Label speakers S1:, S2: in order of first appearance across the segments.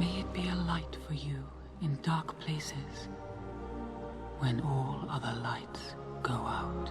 S1: May it be a light for you in dark places when all other lights go out.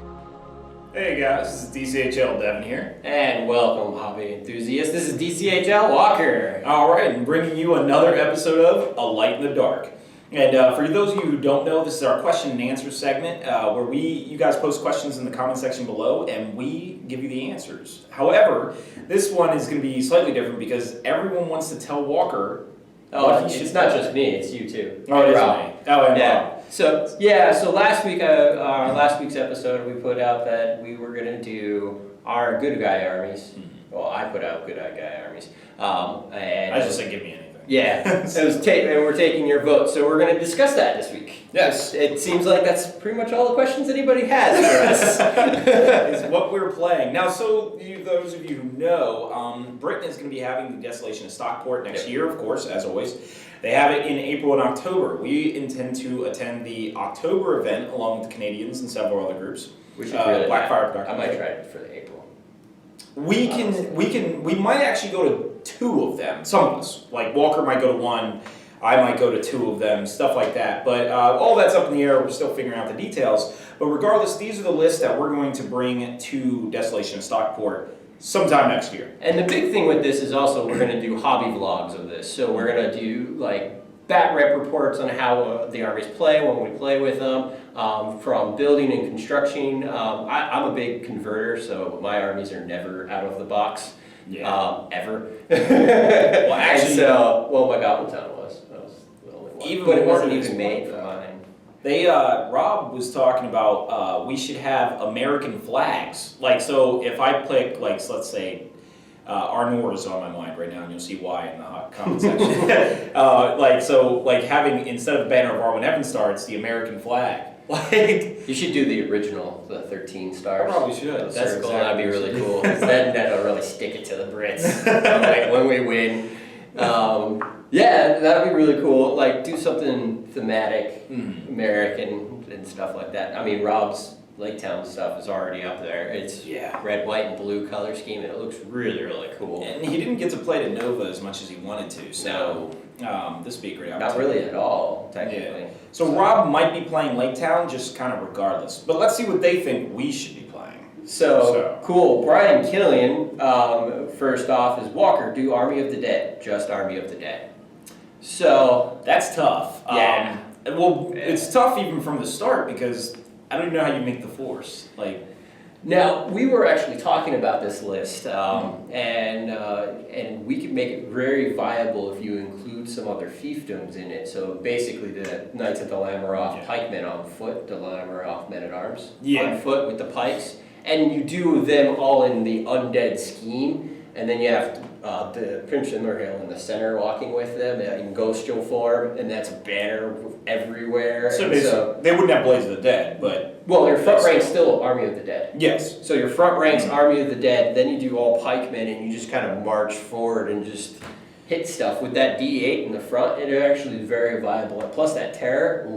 S2: Hey guys, this is DCHL Devin here.
S3: And welcome, hobby enthusiasts. This is DCHL Walker.
S2: Alright, and bringing you another episode of A Light in the Dark. And for those of you who don't know, this is our question and answer segment where you guys post questions in the comment section below and we give you the answers. However, this one is going to be slightly different because everyone wants to tell Walker what he should.
S3: It's not just me, it's you too.
S2: Oh, it is
S3: Rob.
S2: me. Oh, and
S3: Yeah.
S2: Rob.
S3: So last week, last week's episode, we put out that we were gonna do our good guy armies.
S2: Mm-hmm.
S3: Well, I put out good guy armies. And
S2: I just said give me anything.
S3: yeah, and we're taking your vote, so we're going to discuss that this week.
S2: Yes.
S3: It seems like that's pretty much all the questions anybody has for us.
S2: Is what we're playing. Now, those of you who know, Britain is going to be having the Desolation of Stockport next year, of course, as always. They have it in April and October. We intend to attend the October event along with the Canadians and several other groups.
S3: We should really
S2: Blackfire
S3: I might try it for the April.
S2: We might actually go to two of them. Some of us, like Walker might go to one, I might go to two of them, stuff like that. But all that's up in the air. We're still figuring out the details. But regardless, these are the lists that we're going to bring to Desolation of Stockport sometime next year.
S3: And the big thing with this is also we're going to do hobby vlogs of this. So we're going to do like bat rep reports on how the armies play when we play with them, from building and construction. I'm a big converter, so my armies are never out of the box.
S2: Yeah.
S3: Ever.
S2: Well, actually,
S3: my Godtown Town was. That was the only one.
S2: Even
S3: but it
S2: more
S3: wasn't
S2: than
S3: even
S2: this
S3: made
S2: one,
S3: for
S2: though.
S3: mine.
S2: They, Rob was talking about we should have American flags. Like, so if I click, like, so let's say, Arnor is on my mind right now, and you'll see why in the comment section. Having, instead of banner of Arwen Evenstar, it's the American flag. Like,
S3: You should do the original, the 13 stars.
S2: I probably should.
S3: That's
S2: Sure,
S3: cool.
S2: exactly.
S3: That'd be really cool. 'Cause then that'll really stick it to the Brits when we win. Yeah, that'd be really cool. Like, do something thematic, American, and stuff like that. I mean, Rob's Lake Town stuff is already up there. It's red, white, and blue color scheme, and it looks really, really cool.
S2: And he didn't get to play to Nova as much as he wanted to, so this would be a great opportunity.
S3: Not really at all, technically.
S2: Yeah. So Rob might be playing Lake Town, just kind of regardless. But let's see what they think we should be playing.
S3: So cool. Brian Killian, first off, is Walker, do Army of the Dead, just Army of the Dead. So
S2: that's tough.
S3: Yeah.
S2: It's tough even from the start because I don't even know how you make the force. Like,
S3: now we were actually talking about this list, and we could make it very viable if you include some other fiefdoms in it. So basically, the Knights of the Lameroth pikemen on foot, the Lameroth men at arms on foot with the pikes, and you do them all in the undead scheme. And then you have the Prince Immerhill in the center walking with them in Ghostral form, and that's a banner everywhere.
S2: so they wouldn't have Blaze of the Dead, but...
S3: Well, your front rank's still Army of the Dead.
S2: Yes.
S3: So your front rank's Army of the Dead, then you do all pikemen, and you just kind of march forward and just hit stuff. With that D8 in the front, it actually is very viable. And plus that terror,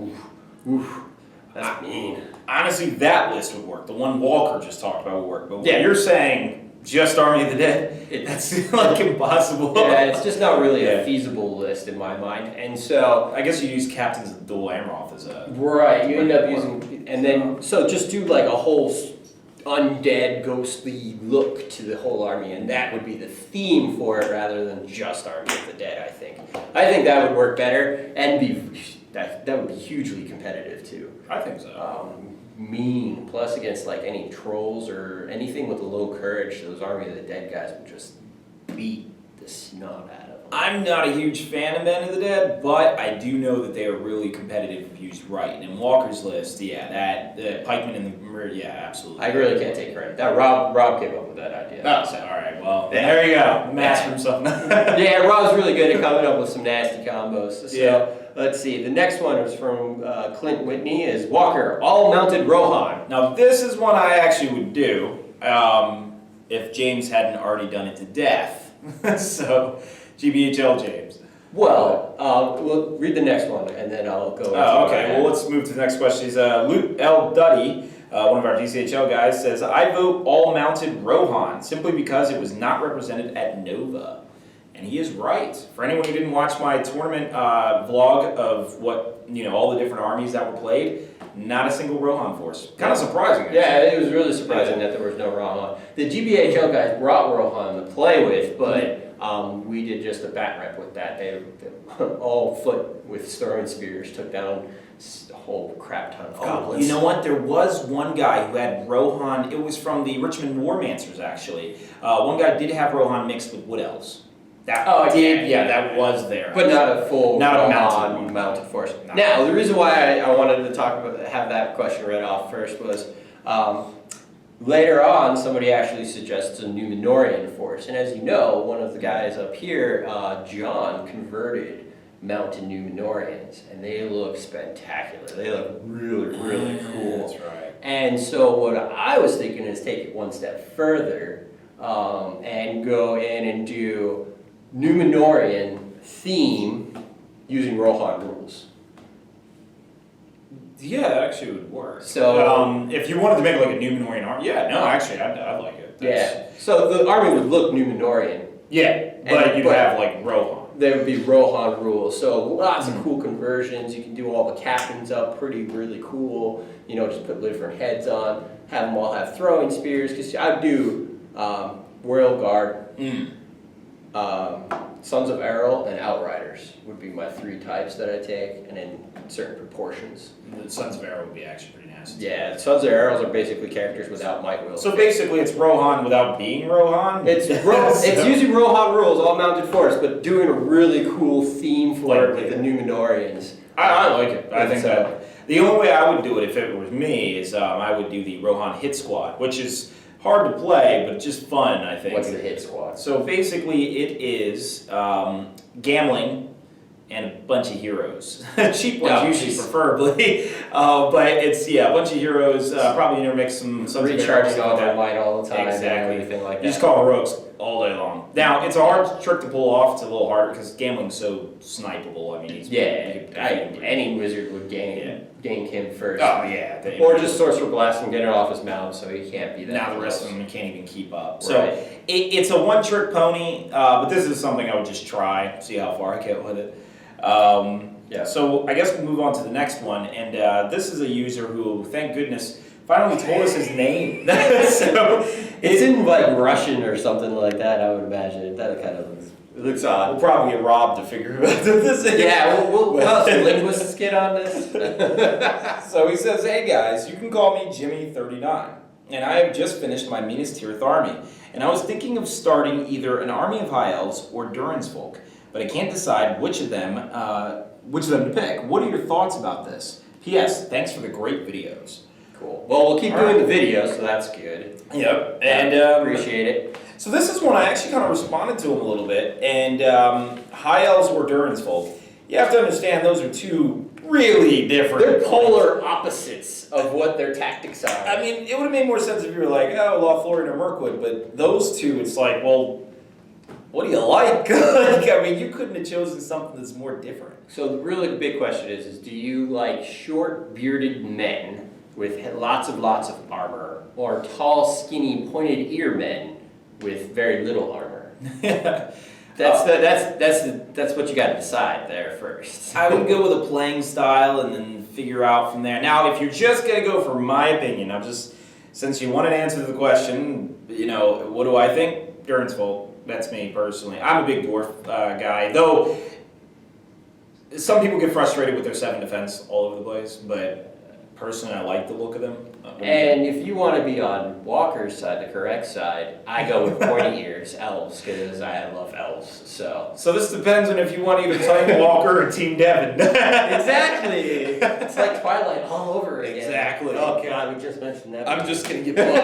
S3: that's mean.
S2: Honestly, that list would work. The one Walker just talked about would work. But
S3: Yeah.
S2: you're saying just Army of the Dead, that's like impossible.
S3: Yeah, it's just not really a feasible list in my mind. And so...
S2: I guess you use Captains of Dual Amroth as a...
S3: Right, you end up using... And then, so just do like a whole undead, ghostly look to the whole army, and that would be the theme for it rather than just Army of the Dead, I think. I think that would work better, and that would be hugely competitive too.
S2: I think so.
S3: Mean, plus against like any trolls or anything with low courage, those Army of the Dead guys would just beat the snot out of them.
S2: I'm not a huge fan of Men of the Dead, but I do know that they are really competitive if used right. And in Walker's list, the Pikeman in the absolutely.
S3: I really can't take credit. That Rob came up with that idea.
S2: Oh, so, all right. Well, there you go. The master himself.
S3: Yeah, Rob's really good at coming up with some nasty combos. So let's see. The next one is from Clint Whitney. Is Walker all mounted Rohan?
S2: Now this is one I actually would do if James hadn't already done it to death. So, GBHL James.
S3: Well, we'll read the next one and then I'll go.
S2: Oh, okay. Well, let's move to the next question. He's Luke L. Duddy, one of our DCHL guys, says, I vote all mounted Rohan simply because it was not represented at Nova. And he is right. For anyone who didn't watch my tournament vlog of what, all the different armies that were played, not a single Rohan force. Kind of surprising. Actually.
S3: Yeah, it was really surprising that there was no Rohan. The GBHL guys brought Rohan to play with, but we did just a bat rep with that. They all foot with throwing spears took down a whole crap ton of goblins.
S2: You know what? There was one guy who had Rohan. It was from the Richmond Warmancers, actually. One guy did have Rohan mixed with Wood Elves. That that was there.
S3: But not a full
S2: mounted
S3: force. No. Now, the reason why I wanted to have that question read off first was later on, somebody actually suggests a Numenorian force. And as you know, one of the guys up here, John, converted mounted Numenorians. And they look spectacular. They look really, really cool.
S2: That's right.
S3: And so what I was thinking is take it one step further and go in and do Numenorian theme using Rohan rules.
S2: Yeah, that actually would work.
S3: So,
S2: if you wanted to make like a Numenorian army, actually, I'd like it.
S3: Yeah. So the army would look Numenorian.
S2: Yeah, but you'd have like Rohan.
S3: There would be Rohan rules. So lots of cool conversions. You can do all the captains up really cool. Just put different heads on. Have them all have throwing spears. Because I'd do Royal Guard. Sons of Errol and Outriders would be my 3 types that I take, and in certain proportions.
S2: The Sons of Errol would be actually pretty nasty.
S3: Yeah, Sons of Errol are basically characters without might will.
S2: So basically it's Rohan without being Rohan?
S3: It's using Rohan rules, all mounted force, but doing a really cool theme for it with the Numenorians.
S2: I like it. I think that the only way I would do it if it was me is I would do the Rohan Hit Squad, which is hard to play, but just fun, I think.
S3: What's the Hit Squad?
S2: So basically it is gambling and a bunch of heroes. Cheap ones usually, preferably. But it's, a bunch of heroes, probably intermix some
S3: recharging all their might all the time.
S2: Exactly.
S3: And everything like that.
S2: You just call heroics all day long. Now, it's a hard trick to pull off. It's a little harder because gambling's so snipeable. I mean,
S3: any wizard would gank him first.
S2: Oh, yeah.
S3: Or just Sorcerer Blast and get it off his mount so he can't be that
S2: Now
S3: close.
S2: the rest of them you can't even keep up.
S3: Right.
S2: So it's a one-trick pony, but this is something I would just try, see how far I get with it. So I guess we'll move on to the next one, and this is a user who, thank goodness, finally told us his name. So
S3: it's in like Russian or something like that, I would imagine. That kind of looks odd.
S2: We'll probably get Rob to figure out what this is.
S3: Yeah, we'll have some linguists get on this.
S2: So he says, hey guys, you can call me Jimmy39, and I have just finished my Minas Tirith army, and I was thinking of starting either an army of High Elves or Durin's folk, but I can't decide which of them to pick. What are your thoughts about this? P.S. Thanks for the great videos.
S3: Cool. Well, we'll keep doing the videos, so that's good.
S2: Yep. And
S3: appreciate it.
S2: So this is one I actually kind of responded to him a little bit. And High Elves or Durin's folk. You have to understand those are two really different.
S3: They're polar opposites of what their tactics are.
S2: I mean, it would have made more sense if you were like, oh, Lothlorien or Mirkwood, but those two, it's like, well, what do you like? I mean, you couldn't have chosen something that's more different.
S3: So the really big question is do you like short, bearded men with lots of armor, or tall, skinny, pointed ear men with very little armor? That's what you got to decide there first.
S2: I would go with a playing style and then figure out from there. Now, if you're just gonna go for my opinion, since you wanted to answer the question, what do I think? Durin's folk. That's me personally. I'm a big dwarf guy, though. Some people get frustrated with their 7 defense all over the place, but personally, I like the look of them.
S3: And if you want to be on Walker's side, the correct side, I go with pointy ears, elves, because I love elves. So
S2: this depends on if you want either Team Walker or Team Devin.
S3: Exactly. It's like Twilight all over again.
S2: Exactly.
S3: Oh God, we just mentioned that.
S2: I'm just gonna get buff.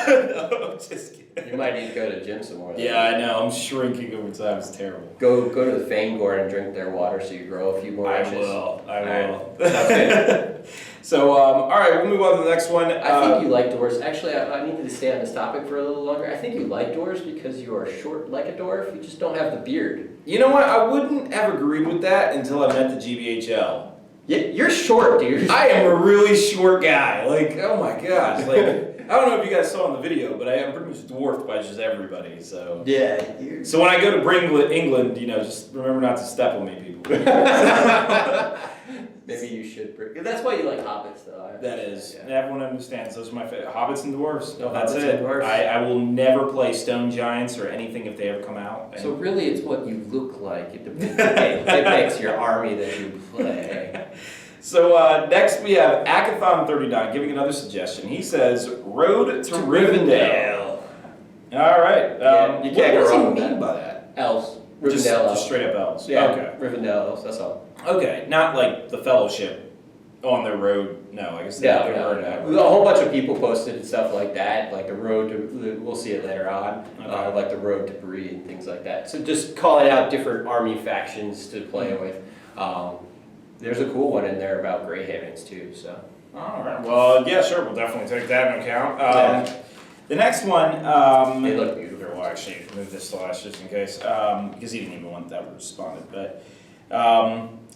S2: No, I'm just kidding.
S3: You might need to go to the gym some more.
S2: Yeah, I know. I'm shrinking over time. It's terrible.
S3: Go to the Fangor and drink their water so you grow a few more inches.
S2: I will.
S3: That's good.
S2: So, all right, we'll move on to the next one.
S3: I think you like dwarves. Actually, I need to stay on this topic for a little longer. I think you like dwarves because you are short like a dwarf. You just don't have the beard.
S2: You know what? I wouldn't have agreed with that until I met the GBHL.
S3: You're short, dude.
S2: I am a really short guy. Like, oh my gosh. Like, I don't know if you guys saw in the video, but I am pretty much dwarfed by just everybody. So
S3: Yeah.
S2: So when I go to England, just remember not to step on me, people.
S3: Maybe you should. That's why you like hobbits, though.
S2: That is. Yeah. Everyone understands. Those are my favorite. Hobbits and dwarves.
S3: No,
S2: that's
S3: hobbits
S2: it.
S3: and dwarves.
S2: I will never play stone giants or anything if they ever come out.
S3: So really, it's what you look like. It depicts your army that you play.
S2: So next we have Akathon39 giving another suggestion. He says, Road to Rivendale. All right.
S3: You can't go wrong with
S2: mean
S3: that.
S2: by that?
S3: Elves. Rivendale
S2: Just
S3: elves.
S2: straight up elves.
S3: Yeah.
S2: Okay.
S3: Rivendale elves. That's all.
S2: Okay. Not like the Fellowship on their road. No, I guess they were
S3: A whole bunch of people posted and stuff like that, like the road to. We'll see it later on.
S2: Okay.
S3: Like the road to Bree and things like that. So just calling out different army factions to play with. There's a cool one in there about Grayhavens too. So.
S2: All right. Well, yeah, sure. We'll definitely take that into account. The next one.
S3: They look beautiful.
S2: We'll actually move this to last just in case, because he didn't even want that responded. But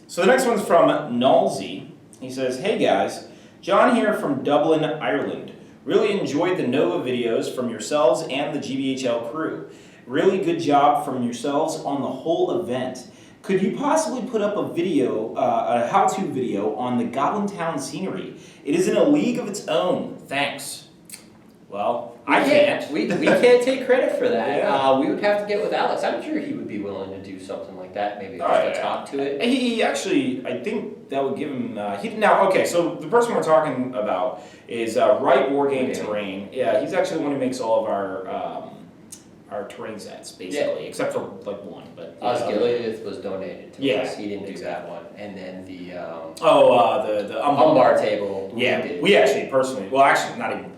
S2: so the next one's from Nalsey. He says, "Hey guys, John here from Dublin, Ireland. Really enjoyed the Nova videos from yourselves and the GBHL crew. Really good job from yourselves on the whole event. Could you possibly put up a video, a how-to video on the Godtown Scenery? It is in a league of its own. Thanks." Well, I can't.
S3: We can't take credit for that.
S2: Yeah.
S3: We would have to get with Alex. I'm sure he would be willing to do something like that. Maybe just to talk to it.
S2: He actually, I think that would give him. So the person we're talking about is Right Wargame Terrain. Yeah, he's actually the one who makes all of our terrain sets, basically, except for like one. But
S3: Osgiliath was donated to us. He didn't do that one. And then the
S2: the
S3: Umbar table.
S2: We actually personally, well, actually not even.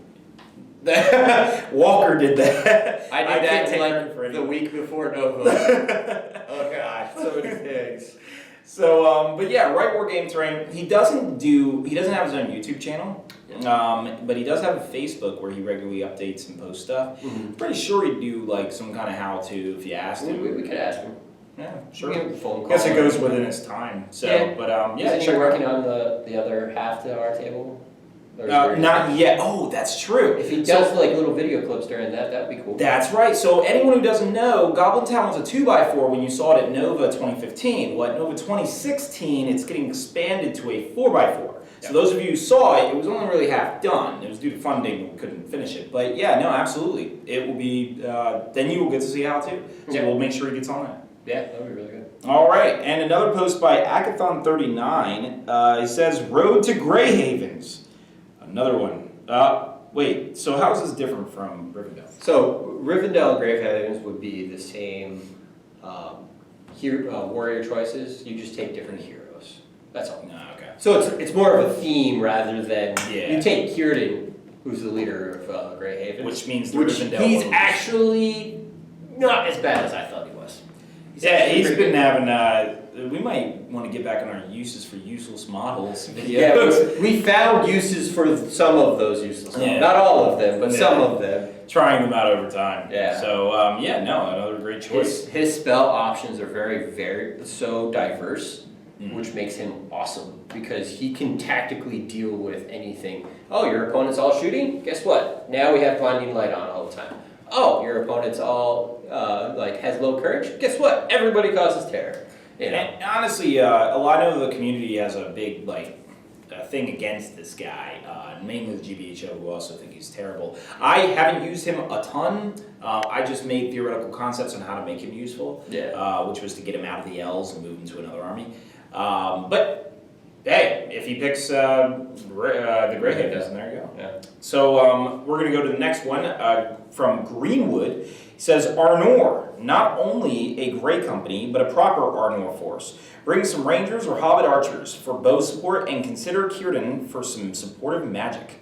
S2: Walker did that.
S3: I did that like the week before Nova. Oh god, so many things.
S2: So, but yeah, Right Wargame Terrain. He doesn't have his own YouTube channel, but he does have a Facebook where he regularly updates and posts stuff. Mm-hmm. Pretty sure he'd do like some kind of how-to if you asked him.
S3: We could ask him.
S2: Yeah, sure.
S3: I
S2: guess it goes within his time. So, yeah. But
S3: Isn't he working on the other half to our table?
S2: Not yet. Oh, that's true.
S3: If he does like little video clips during that'd be cool.
S2: That's right. So anyone who doesn't know, Goblin Town was a 2x4 when you saw it at Nova 2015. Well, at Nova 2016, it's getting expanded to a 4x4. So those of you who saw it, it was only really half done. It was due to funding, we couldn't finish it. But yeah, no, absolutely. It will be, then you will get to see how to. So we'll make sure he gets on that.
S3: Yeah, that would be really good.
S2: All right, and another post by Akathon39. It says, Road to Grayhavens. Another one. Wait, so how is this different from Rivendale?
S3: So Rivendale and Grayhaven would be the same warrior choices. You just take different heroes. That's all.
S2: Okay.
S3: So it's more of a theme rather than you take Círdan, who's the leader of Grayhaven,
S2: which means
S3: Rivendale. He's actually not as bad as I thought he was.
S2: He's been having. We might want to get back on our uses for useless models videos.
S3: Yeah, we found uses for some of those useless models. Not all of them, but some of them.
S2: Trying them out over time.
S3: Yeah.
S2: So, another great choice.
S3: His spell options are very, very so diverse, which makes him awesome because he can tactically deal with anything. Oh, your opponent's all shooting? Guess what? Now we have Blinding Light on all the time. Oh, your opponent's all has low courage? Guess what? Everybody causes terror. You know?
S2: And honestly, a lot of the community has a big thing against this guy, mainly the GBHO, who also think he's terrible. I haven't used him a ton. I just made theoretical concepts on how to make him useful, which was to get him out of the L's and move him to another army. But hey, if he picks the Grayhaven, then there you go. Yeah. So we're going to go to the next one from Greenwood. He says, Arnor, not only a Grey company, but a proper Arnor force. Bring some Rangers or Hobbit Archers for bow support and consider Círdan for some supportive magic.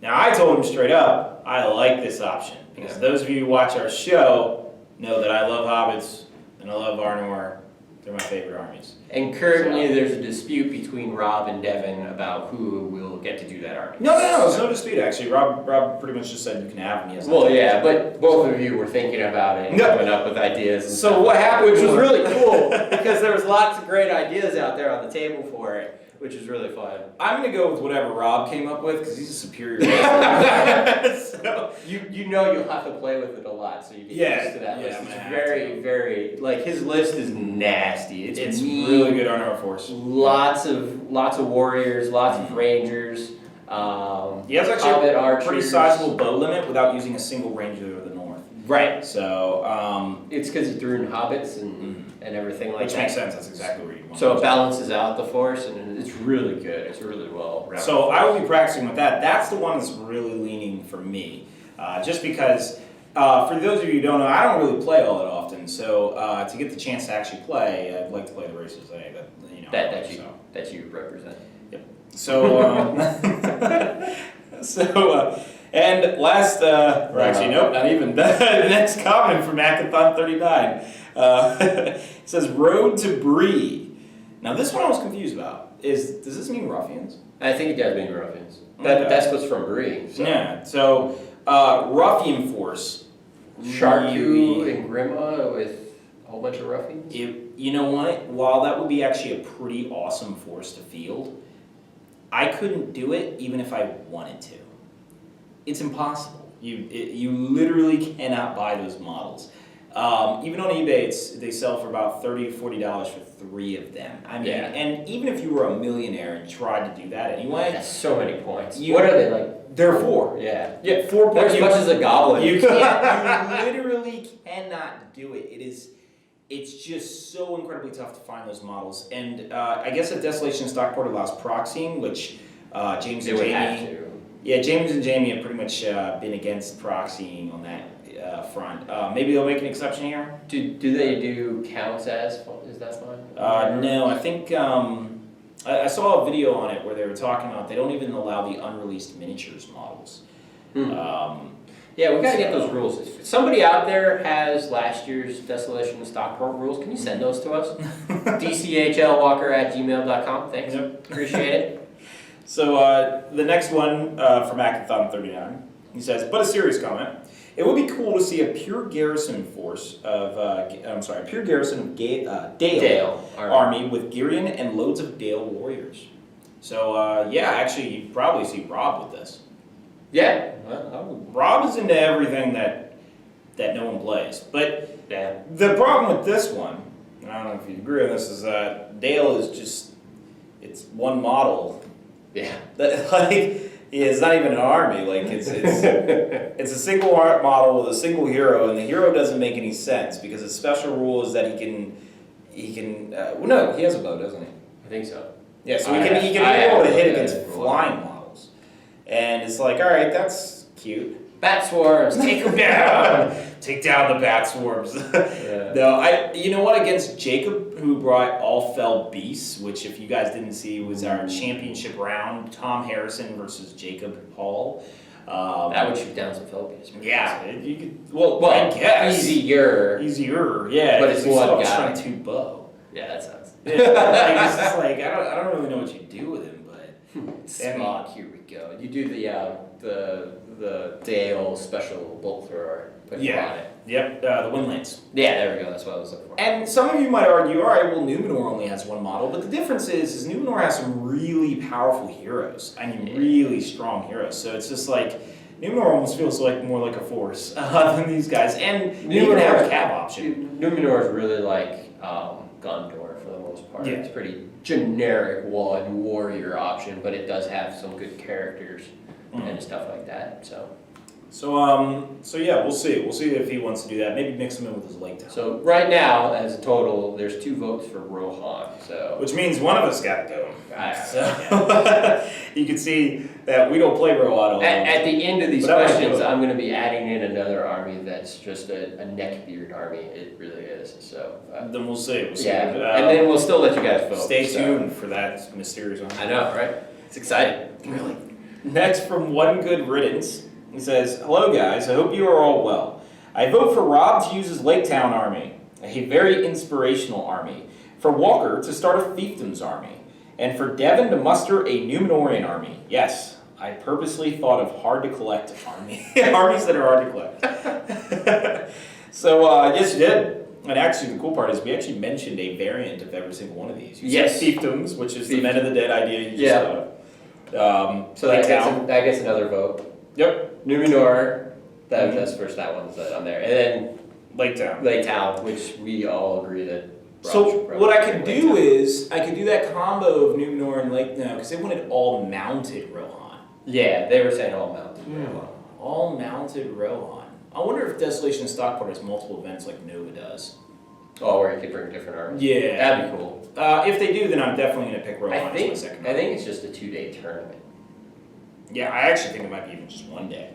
S2: Now, I told him straight up, I like this option. Because those of you who watch our show know that I love Hobbits and I love Arnor. They're my favorite armies.
S3: And currently there's a dispute between Rob and Devin about who will get to do that army.
S2: No, there's no dispute actually. Rob pretty much just said you can have me as
S3: but both of you were thinking about it and coming up with ideas.
S2: So what happened
S3: which was really cool because there was lots of great ideas out there on the table for it. which is really fun.
S2: I'm going to go with whatever Rob came up with because he's a superior so,
S3: you know you'll have to play with it a lot, so you get used to that list. It's very, very, like, his list is nasty. It's mean,
S2: really good on our force.
S3: Lots of warriors, lots of rangers.
S2: He has actually a pretty sizable bow limit without using a single ranger of the north.
S3: Right.
S2: So
S3: it's because he threw in hobbits and everything like that.
S2: Which makes sense. That's exactly where you want.
S3: So it balances out the force, and it's really good. It's really well rounded.
S2: So I will be practicing with that. That's the one that's really leaning for me, just because. For those of you who don't know, I don't really play all that often. So to get the chance to actually play, I'd like to play the races.
S3: That you represent.
S2: Yep. So and last, or actually nope, not even. The next comment from Hackathon 39 it says Road to Bree. Now this one I was confused about. Does this mean ruffians?
S3: I think it does mean ruffians. That's what's from Bree. So.
S2: Yeah. So ruffian force.
S3: Sharku and Grima with a whole bunch of ruffians?
S2: You know what? While that would be actually a pretty awesome force to field, I couldn't do it even if I wanted to. It's impossible. You literally cannot buy those models. Even on eBay, they sell for about $30 to $40 for 3 of them. I mean, and even if you were a millionaire and tried to do that anyway,
S3: that's so many points. What are they like?
S2: They're 4.
S3: Yeah.
S2: 4 points.
S3: As much as a goblin.
S2: You can't. You literally cannot do it. It's just so incredibly tough to find those models. And I guess at Desolation of Stockport allows proxying, which James and Jamie. Yeah, James and Jamie have pretty much been against proxying on that front. Maybe they'll make an exception here.
S3: Do they do counts as? Is that fine?
S2: No, I think. I saw a video on it where they were talking about they don't even allow the unreleased miniatures models.
S3: Yeah, we gotta get those rules. If somebody out there has last year's Desolation of Stockport rules, can you send those to us? DCHL Walker at gmail.com. Thanks. Yep. Appreciate it.
S2: So the next one from Hackathon 39, he says, but a serious comment. It would be cool to see a pure garrison force of, pure garrison of Dale army with Girion and loads of Dale warriors. So actually you'd probably see Rob with this.
S3: Yeah.
S2: Rob is into everything that no one plays. But the problem with this one, and I don't know if you agree on this, is that Dale is just, it's one model.
S3: Yeah.
S2: It's not even an army. Like it's a single art model with a single hero, and the hero doesn't make any sense because the special rule is that he can. No, he has a bow, doesn't he?
S3: I think so.
S2: Yeah, so he can be able to hit against flying models, and it's like, all right, that's cute.
S3: Bat swarms, take them down.
S2: Take down the bat swarms. No, you know what? Against Jacob, who brought All Fell Beasts, which if you guys didn't see was our championship round, Tom Harrison versus Jacob Hall.
S3: That would shoot down some Fell Beasts.
S2: Yeah, you could. Well, I guess
S3: easier.
S2: Yeah,
S3: but it's one
S2: guy. 2 bow.
S3: Yeah, that sounds.
S2: It's just like I don't really know what you do with him, but
S3: Smog. Here we go. You do the Dale special bolt thrower. Put it on it.
S2: Yep, the Windlands.
S3: Yeah, there we go. That's what I was looking for.
S2: And some of you might argue, all right, well, Numenor only has 1 model, but the difference is Numenor has some really powerful heroes. I mean, really strong heroes. So it's just like Numenor almost feels like more like a force than these guys, and you even have a cab option.
S3: Numenor is really like Gondor for the most part.
S2: Yeah.
S3: It's pretty generic one warrior option, but it does have some good characters and stuff like that.
S2: So yeah, we'll see. We'll see if he wants to do that. Maybe mix him in with his Lake Town.
S3: So right now, as a total, there's 2 votes for Rohan. So
S2: which means one of us got to go. So you can see that we don't play Rohan alone.
S3: At the end of these questions, I'm going to be adding in another army that's just a neckbeard army. It really is. So
S2: then we'll see.
S3: And then we'll still let you guys vote.
S2: Stay tuned for that mysterious one.
S3: I know, right? It's exciting.
S2: Really. Next from One Good Riddance. He says, hello guys, I hope you are all well. I vote for Rob to use his Lake Town army, a very inspirational army, for Walker to start a fiefdom's army, and for Devin to muster a Numenorian army. Yes, I purposely thought of hard to collect armies that are hard to collect. So, yes you did. And actually, the cool part is we actually mentioned a variant of every single one of these. You
S3: Yes.
S2: said fiefdoms, which is the Men of the Dead idea you just
S3: Yeah.
S2: thought of.
S3: So that gets another vote.
S2: Yep.
S3: Numenor, that's first, that one's on there. And then
S2: Lake Town.
S3: Lake Town, which we all agree that.
S2: So what I could do is, I could do that combo of Numenor and Lake Town, because they wanted all mounted Rohan.
S3: Yeah, they were saying all mounted.
S2: All mounted Rohan. I wonder if Desolation of Stockport has multiple events like Nova does.
S3: Oh, where you could bring different armies.
S2: Yeah.
S3: That'd be cool.
S2: If they do, then I'm definitely going to pick Rohan
S3: I
S2: as my
S3: think
S2: second.
S3: it's just a 2-day tournament.
S2: Yeah, I actually think it might be even just one day.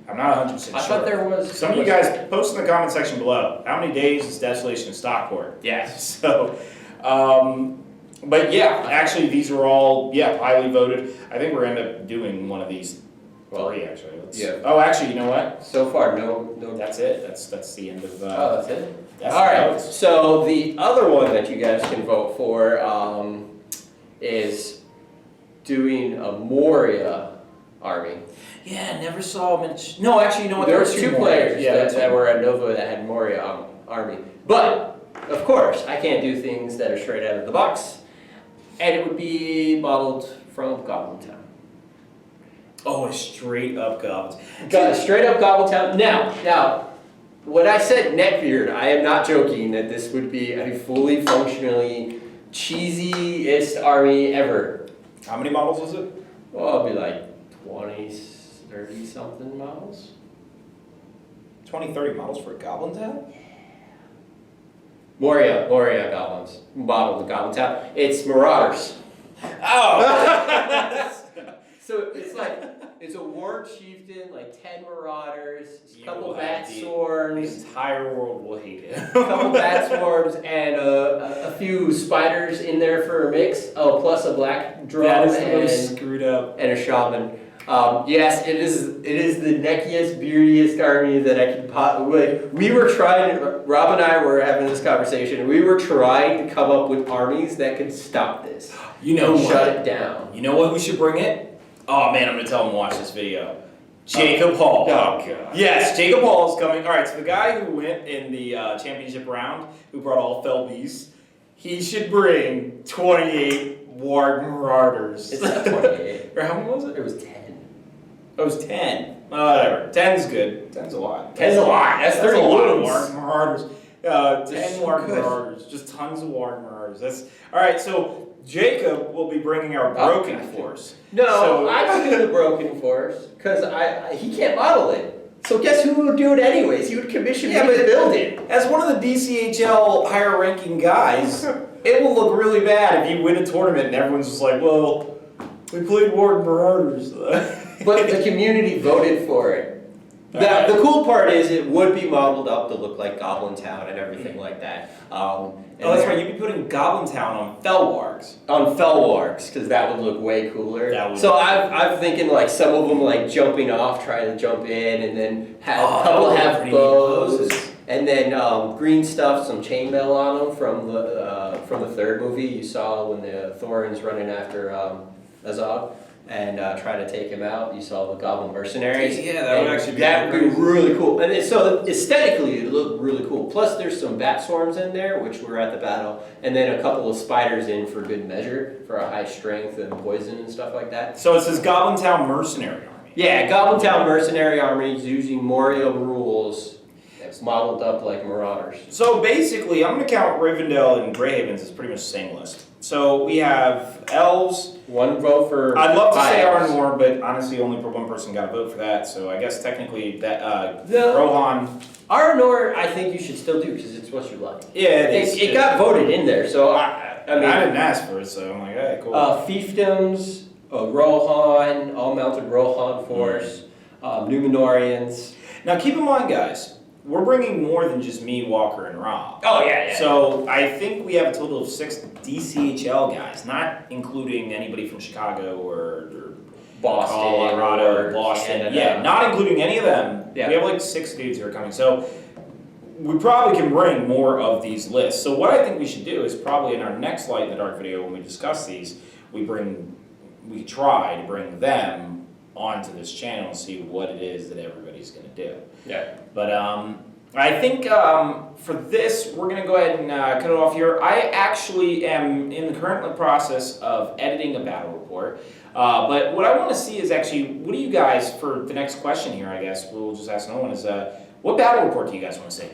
S2: I'm not 100% sure.
S3: I thought there was.
S2: Some of you guys post in the comment section below. How many days is Desolation of Stockport?
S3: Yes.
S2: So, but yeah, actually these were all, highly voted. I think we're going to end up doing one of these. Well, actually. Oh, actually, you know what?
S3: So far, no.
S2: That's it. That's the end of.
S3: That's it.
S2: That's
S3: all right.
S2: votes.
S3: So the other one that you guys can vote for is doing a Moria army.
S2: Yeah, never saw him. No, actually, you know what?
S3: There were two players
S2: Yeah,
S3: that were at Nova that had Moria army. But of course, I can't do things that are straight out of the box, and it would be modeled from Goblin Town.
S2: Oh, a straight up Goblins.
S3: Straight up Goblin Town. Now, when I said neckbeard, I am not joking that this would be a fully functionally cheesiest army ever.
S2: How many models was it?
S3: Well, it'd be like 20, 30 something models.
S2: 20, 30 models for a Goblin Town?
S3: Moria goblins. Modeled in Goblin Town. It's Marauders.
S2: Oh!
S3: So it's a war chieftain, like 10 marauders, a couple bat
S2: The
S3: swarms,
S2: entire world will hate it.
S3: a couple bat swarms, and a few spiders in there for a mix. Oh, plus a black drum
S2: That is so screwed up.
S3: and a shaman. Yes, it is the neckiest, beardiest army that I could possibly. We were trying. Rob and I were having this conversation, and we were trying to come up with armies that could stop this.
S2: You know what?
S3: Shut it down.
S2: You know what? Who should bring it? Oh man, I'm gonna tell him to watch this video. Jacob Hall.
S3: Oh god.
S2: Yes, Jacob Hall is coming. All right, so the guy who went in the championship round, who brought all fell beasts, he should bring 28 Warg Marauders.
S3: It's not 28.
S2: Or how many was it?
S3: It was 10.
S2: It was 10. Whatever. 10's good. 10's a lot.
S3: 10's a lot. That's 30
S2: a lot of
S3: wounds.
S2: Warg Marauders. 10
S3: so
S2: Warg
S3: good.
S2: Marauders. Just tons of Warg Marauders. That's all right. So Jacob will be bringing our Broken Force.
S3: No,
S2: So-
S3: I can do the Broken Force because he can't model it. So guess who would do it anyways? He would commission me to build it.
S2: As one of the DCHL higher ranking guys, it will look really bad if you win a tournament and everyone's just like, well, we played Warg Marauders.
S3: But the community voted for it. The cool part is it would be modeled up to look like Goblin Town and everything like that.
S2: Oh, that's right. You'd be putting Goblin Town on Felwargs.
S3: On Felwargs, because that would look way cooler.
S2: That would.
S3: So I'm thinking like some of them like jumping off, trying to jump in, and then a couple
S2: that would
S3: have
S2: be pretty
S3: bows,
S2: neat poses.
S3: and then green stuff, some chainmail on them from the third movie you saw when the Thorin's running after Azog. And try to take him out. You saw the Goblin Mercenaries.
S2: Yeah, that would actually be
S3: that would be
S2: crazy.
S3: really cool. And so aesthetically, it looked really cool. Plus, there's some bat swarms in there, which were at the battle, and then a couple of spiders in for good measure, for a high strength and poison and stuff like that.
S2: So it says Goblin Town Mercenary Army.
S3: Yeah, Goblin Town Mercenary Armies using Moria rules. It's modeled up like Marauders.
S2: So basically, I'm going to count Rivendale and Grayhavens as pretty much the same list. So we have elves.
S3: One vote for.
S2: I'd love to say
S3: elves.
S2: Arnor, but honestly, only one person got a vote for that. So I guess technically that
S3: No.
S2: Rohan.
S3: Arnor, I think you should still do because it's what you like.
S2: Yeah, it is.
S3: It got voted in there, so I mean.
S2: I didn't ask for it, so I'm like, hey, cool.
S3: Fiefdoms, Rohan, all mounted Rohan force, Numenorians.
S2: Now keep in mind, guys, we're bringing more than just me, Walker, and Rob.
S3: Oh yeah.
S2: So I think we have a total of 6 DCHL guys, not including anybody from Chicago or
S3: Boston,
S2: Colorado,
S3: or
S2: Boston.
S3: Canada.
S2: Yeah, not including any of them.
S3: Yeah.
S2: We have like 6 dudes who are coming. So we probably can bring more of these lists. So what I think we should do is probably in our next Light in the Dark video when we discuss these, we try to bring them onto this channel and see what it is that everybody's going to do.
S3: Yeah.
S2: But I think for this, we're going to go ahead and cut it off here. I actually am in the current process of editing a battle report. But what I want to see is actually, what do you guys, for the next question here, I guess, we'll just ask no one, is what battle report do you guys want to see?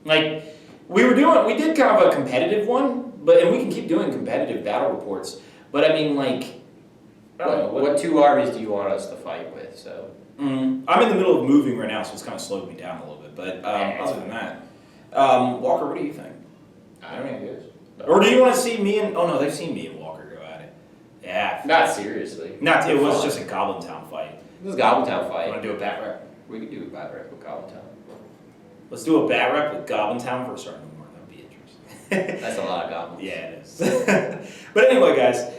S2: Like, we did kind of a competitive one, and we can keep doing competitive battle reports. But I mean, like, I don't know.
S3: What two armies do you want us to fight with? So
S2: I'm in the middle of moving right now, so it's kind of slowed me down a little bit. But other than that, Walker, what do you think?
S3: I don't know.
S2: Or do you want to see me and? Oh no, they've seen me and Walker go at it. Yeah.
S3: Not seriously.
S2: It was just a Goblin Town fight.
S3: This is Goblin Town fight.
S2: Want to do a bat rep?
S3: We could do a bat rep with Goblin Town.
S2: Let's do a bat rep with Goblin Town versus Armor. That would be interesting.
S3: That's a lot of goblins.
S2: Yeah, it is. But anyway, guys.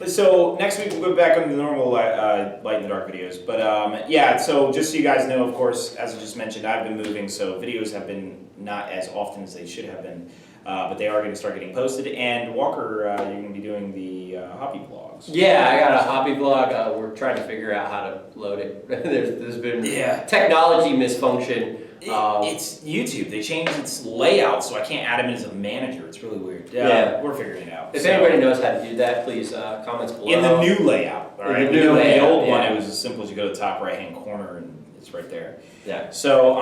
S2: So next week we'll go back on the normal Light in the Dark videos. But yeah, so just so you guys know, of course, as I just mentioned, I've been moving, so videos have been not as often as they should have been. But they are going to start getting posted. And Walker, you're going to be doing the hobby vlogs.
S3: Yeah, I got a hobby vlog. We're trying to figure out how to load it. There's been technology misfunction.
S2: It's YouTube. They changed its layout, so I can't add him as a manager. It's really weird.
S3: Yeah,
S2: we're figuring it out.
S3: If anybody knows how to do that, please comments below.
S2: In the new layout, all right.
S3: In the new layout,
S2: the old one, it was as simple as you go to the top right-hand corner, and it's right there.
S3: Yeah.
S2: So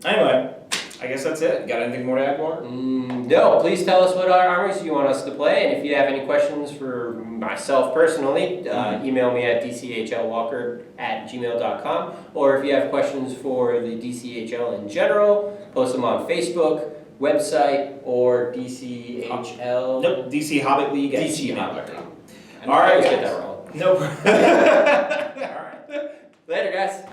S2: anyway, I guess that's it. Got anything more to add, Mark?
S3: No. Please tell us what armies you want us to play, and if you have any questions for myself personally, email me at dchlwalker@gmail.com, or if you have questions for the DCHL in general, post them on Facebook, website, or DCHL.
S2: Nope, DC Hobbit League.
S3: DC Hobbit League.
S2: All right,
S3: I always
S2: guys.
S3: get that wrong.
S2: Nope. All right.
S3: Later, guys.